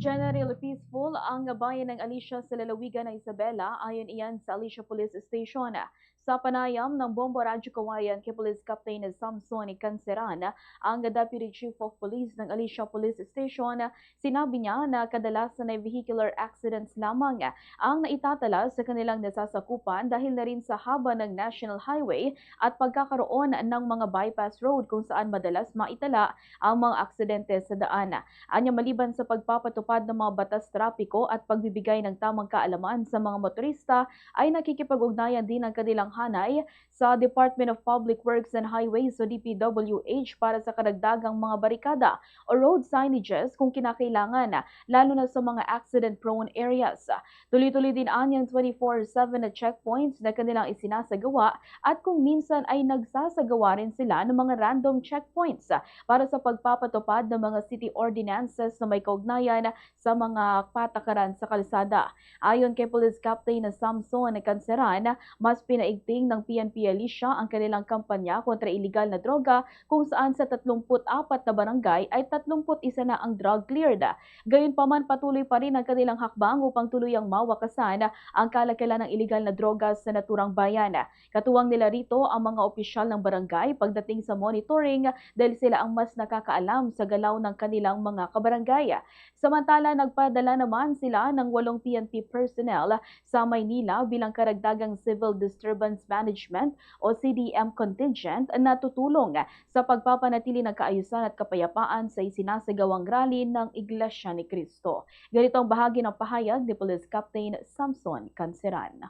Generally peaceful ang bayan ng Alicia sa lalawigan ng Isabela ayon iyan sa Alicia Police Station. Sa panayam ng Bombo Radyo Kawayan kay Police Captain Samson Canceran, ang Deputy Chief of Police ng Alicia Police Station, sinabi niya na kadalasan ay vehicular accidents lamang ang naitatala sa kanilang nasasakupan dahil na rin sa haba ng National Highway at pagkakaroon ng mga bypass road kung saan madalas maitala ang mga aksidente sa daan. Anya maliban sa pagpapatupad ng mga batas trapiko at pagbibigay ng tamang kaalaman sa mga motorista, ay nakikipag-ugnayan din ang kanilang hanay sa Department of Public Works and Highways o DPWH para sa karagdagang mga barikada o road signages kung kinakailangan, lalo na sa mga accident-prone areas. Tuloy-tuloy din anyang 24/7 na checkpoints na kanilang isinasagawa at kung minsan ay nagsasagawa rin sila ng mga random checkpoints para sa pagpapatupad ng mga city ordinances na may kaugnayan sa mga patakaran sa kalsada. Ayon kay Police Captain Samson Canceran, mas pinaigting ng PNP Alicia ang kanilang kampanya kontra iligal na droga kung saan sa 34 na barangay ay 31 na ang drug cleared. Gayunpaman patuloy pa rin ang kanilang hakbang upang tuluyang mawakasan ang kalakalan ng iligal na droga sa naturang bayan. Katuwang nila rito ang mga opisyal ng barangay pagdating sa monitoring dahil sila ang mas nakakaalam sa galaw ng kanilang mga kabarangay. Samantala, nagpadala naman sila ng 8 PNP personnel sa Maynila bilang karagdagang Civil Disturbance Management o CDM contingent na tutulong sa pagpapanatili ng kaayusan at kapayapaan sa isinasagawang rally ng Iglesia ni Cristo. Ganito ang bahagi ng pahayag ni Police Captain Samson Canceran.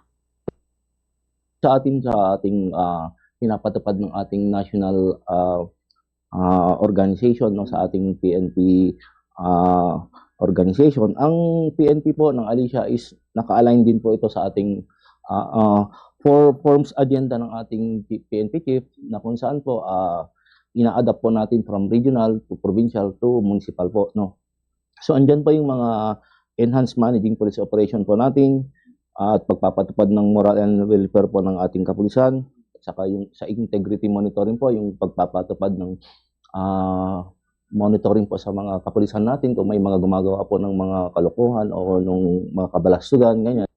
Sa ating pinapatupad ng ating national organization, no, sa ating PNP organization. Ang PNP po ng Alicia is naka-align din po ito sa ating 4 forms agenda ng ating PNP chief na kung saan po ina-adapt po natin from regional to provincial to municipal po, no. So andyan po yung mga enhanced managing police operation po natin at pagpapatupad ng moral and welfare po ng ating kapulisan, saka yung sa integrity monitoring po, yung pagpapatupad ng monitoring po sa mga kapulisan natin kung may mga gumagawa po ng mga kalokohan o ng mga kabalastugan, ganyan.